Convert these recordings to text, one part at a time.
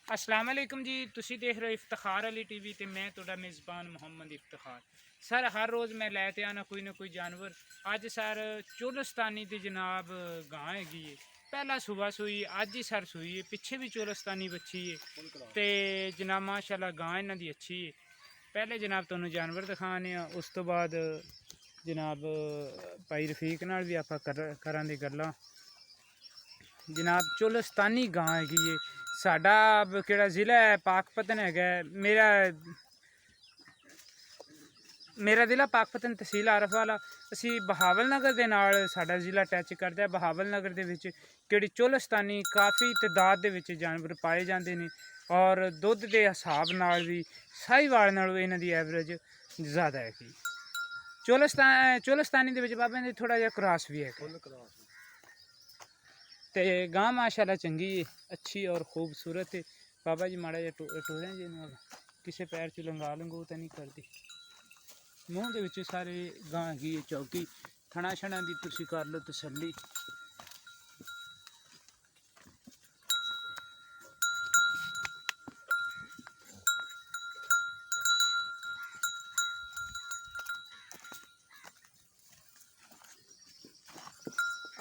अस्सलाम वालेकुम जी। तुसी देख रहे हो इफ्तिखार अली टीवी ते मैं तुहाडा मेज़बान मुहम्मद इफ्तिखार। सर हर रोज़ मैं लैते आना कोई ना कोई जानवर। अज सर चोलस्तानी दी जनाब गां हैगी है। पहला सुबह सूई अज ही सर सूई है, पिछे भी चोलस्तानी बच्ची है ते जनाब माशाल्लाह गां इन्हां दी अच्छी है। पहले जनाब तुहानू जानवर दिखाने उस तो बाद जनाब भाई रफीक नाल भी आपां करां दी गल्लां। जनाब चोलस्तानी गां हैगी है। साडा किहड़ा ज़िला है पाकपतन है। मेरा ज़िला पाकपतन तहसील आरफ वाला। असी बहावल नगर के नाल साडा ज़िला टच करता है। बहावल नगर के विच किहड़ी चोलस्तानी काफ़ी तादाद दे विच जानवर पाए जाते हैं और दुध के हिसाब नाल भी साहीवाल नालों इन्हां दी एवरेज ज़्यादा है। चोलस्तानी दे विच बाबे दी थोड़ा जिहा क्रॉस भी है ते गां माशाल्लाह चंगी है, अच्छी और खूबसूरत है। बाबा जी माड़ा जिहा टोरें जी किसी पैर च लंगा लंगू तो नहीं करती। मूँह दे विच सारे गां हैगी चौकी थणा छणा दी तुसीं कर लो तसल्ली।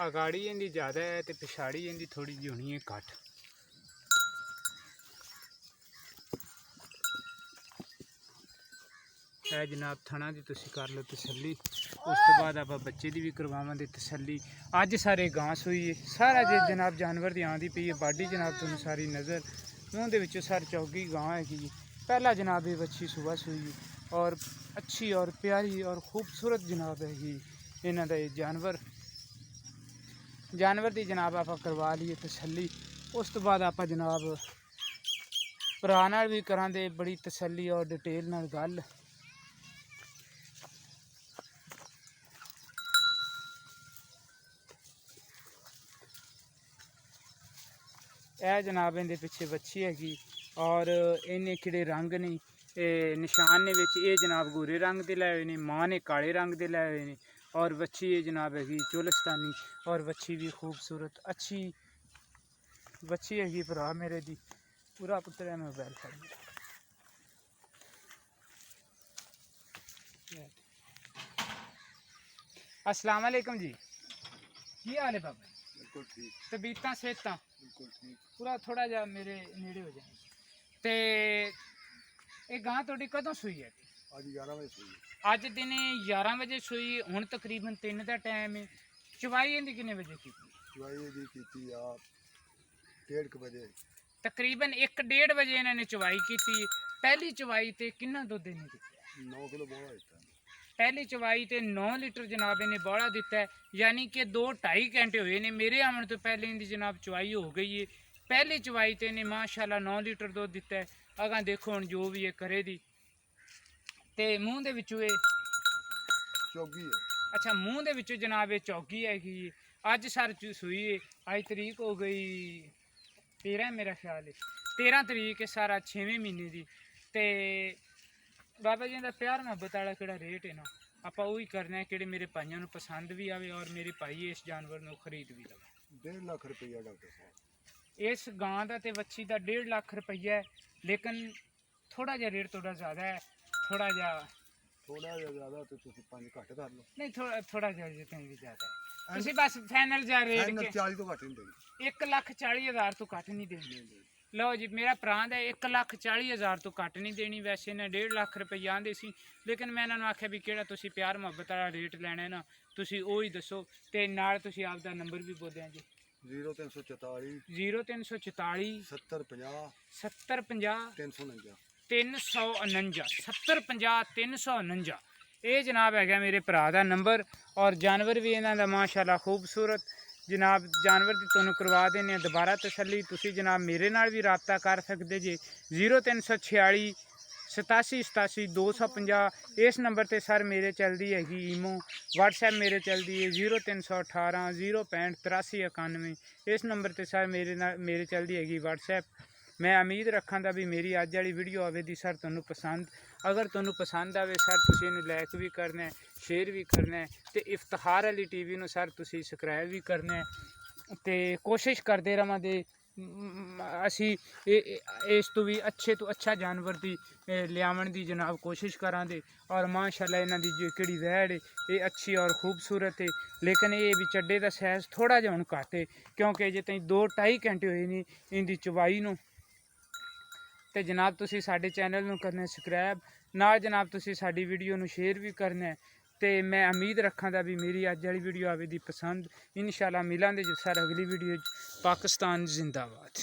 अगाड़ी इहदी ज़्यादा है तो पिछाड़ी इहदी थोड़ी जी होनी है घट। है जनाब थणा की तुसीं कर लो तसल्ली। उस तो बाद आप बच्चे की भी करवावांगे तसल्ली। अज सारे गां सूई है सारा जे जनाब जानवर की आँदी पई है बाडी जनाब तुहानू सारी नज़र। मूँह दे विच सर चौगी गां हैगी। पहला जनाब ये बच्ची सुबह सूई है और अच्छी और प्यारी और खूबसूरत जनाब हैगी इन्हां दा जानवर की जनाब आप करवा लीए तसल्ली। उस तो बाद आप जनाब भरा नाल भी करांदे बड़ी तसल्ली और डिटेल नाल गल। यह जनाब इहदे पिछे बच्ची हैगी और इन्हें किहड़े रंग ने निशान ने विच ये जनाब गोरे रंग के लाए हुए ने, माँ ने काले रंग के लाए हुए ने और बच्ची ये जनाब हैगी चोलस्तानी और बच्ची भी खूबसूरत अच्छी बच्ची हैगी। भरा मेरे दी पूरा पुत्तर है मोबाइल फड़ मेरा। अस्सलाम वालेकुम जी, की हाल है बाबा? बिल्कुल ठीक, तबीयतां सेहतां बिल्कुल ठीक। पूरा थोड़ा जा मेरे नेड़े हो जाए ते ये गां थोड़ी कदों सूई है? आज 11 बजे सुई अज दिन 11 बजे सूई हुण तकरीबन 3 का टाइम है। चवाई इहदी किन्ने बजे की? चवाई दी की यार 1:30 बजे तकरीबन 1-1:30 बजे इन्होंने चवाई की। पहली चवाई ते किन्ना दुध इन्हें दिता? 9 किलो बोला देता है। पहली चवाई ते 9 लीटर जनाब इन्हें बड़ा दिता है, यानी कि 2-2.5 घंटे हुए ने मेरे आवन तो पहले इनकी जनाब चवाई हो गई है। पहली चवाई ते इन्हें माशाल्लाह 9 लीटर दुध दिता है। अगर देखो हम जो भी है करे दी ते मूँह दे विचों चौगी है। अच्छा मूँह दे विचों जनाब ये चौकी हैगी। अज सर सूई है, अज तरीक हो गई 13 मेरा ख्याल है 13 तरीक है सारा 6वें महीने की। तो बाबा जी का प्यार मुहब्बत वाला किहड़ा रेट है ना आप वही करना है कि मेरे भाइयों को पसंद भी आवे और मेरे भाई इस जानवर को खरीद भी लवे। 1.5 लाख रुपया डॉक्टर साहब। इस गां का तो बच्ची का 1.5 लाख रुपया है, लेकिन थोड़ा जहा रेट थोड़ा ज़्यादा है। थोड़ा जहा ज़्यादा तो तुम 5 घट कर लो। नहीं थोड़ा जहा जितने भी ज़्यादा है तुम बस फाइनल जहा रेट फाइनल 40 तो घट नहीं देगी। 1,40,000 तो घट नहीं देनी। लो जी मेरा भरा है 1,40,000 तो घट नहीं देनी। वैसे इन्हें 1.5 लाख रुपया आंदे सी, लेकिन मैं इन्होंने आख्या भी किहड़ा तुसीं प्यार मुहब्बत वाला रेट लैना है ना तुसीं वही दसो ते नाल तुसीं आपदा नंबर भी बोलिया जी। 0344 0344 70 50 70 50 349 349 70 50 349। ये जनाब है मेरे भरा का नंबर और जानवर भी इन्हों का माशाल्लाह खूबसूरत जनाब जानवर की तुहानू करवा देने दोबारा तसल्ली। तुसी जनाब मेरे नाल भी रबता कर सकते जे 0346 87 87 250। इस नंबर पर सर मेरे चलती हैगी ईमो, व्हाट्सएप मेरे चलती है 0318 065 83 91। इस नंबर पर सर मेरे चलती हैगी व्हाट्सएप। मैं उम्मीद रखा दा भी मेरी अज वाली वीडियो आवे दी सर तुहानू पसंद। अगर तुहानू पसंद आवे सर तुसीं इहनूं लाइक भी करना है, शेयर भी करना है तो इफ्तिखार अली टीवी नूं सर तुसीं सबसक्राइब भी करना है। तो कोशिश करते रहां दे ਅਸੀਂ ਇਸ ਤੋਂ ਵੀ ਅੱਛੇ ਤੋਂ ਅੱਛਾ ਜਾਨਵਰ ਦੀ ਲਿਆਉਣ ਦੀ ਜਨਾਬ ਕੋਸ਼ਿਸ਼ ਕਰਾਂਗੇ। ਔਰ ਮਾਸ਼ਾਅੱਲਾ ਇਹਨਾਂ ਦੀ ਜਿਹੜੀ ਵੈੜ ਹੈ ਇਹ ਅੱਛੀ ਔਰ ਖੂਬਸੂਰਤ ਹੈ, ਲੇਕਿਨ ਇਹ ਵੀ ਚੱਡੇ ਦਾ ਸਾਈਜ਼ ਥੋੜਾ ਜਿਹਾ ਹੁਣ ਘੱਟ ਹੈ, ਕਿਉਂਕਿ ਜੇ ਤਾਈਂ 2-2.5 ਘੰਟੇ ਹੋਏ ਨਹੀਂ ਇਹਦੀ ਚਵਾਈ ਨੂੰ। ਤੇ ਜਨਾਬ ਤੁਸੀਂ ਸਾਡੇ ਚੈਨਲ ਨੂੰ ਕਰਨਾ ਸਬਸਕ੍ਰਾਈਬ, ਨਾਲ ਜਨਾਬ ਤੁਸੀਂ ਸਾਡੀ ਵੀਡੀਓ ਨੂੰ ਸ਼ੇਅਰ ਵੀ ਕਰਨਾ ਹੈ। ਤੇ ਮੈਂ ਉਮੀਦ ਰੱਖਾਂਗਾ ਵੀ ਮੇਰੀ ਅੱਜ ਵਾਲੀ ਵੀਡੀਓ ਆਵੇ ਦੀ ਪਸੰਦ। ਇਨਸ਼ਾਅੱਲਾ ਮਿਲਾਂਗੇ ਜੀ ਸਰ ਅਗਲੀ ਵੀਡੀਓ 'ਚ। ਪਾਕਿਸਤਾਨ ਜ਼ਿੰਦਾਬਾਦ।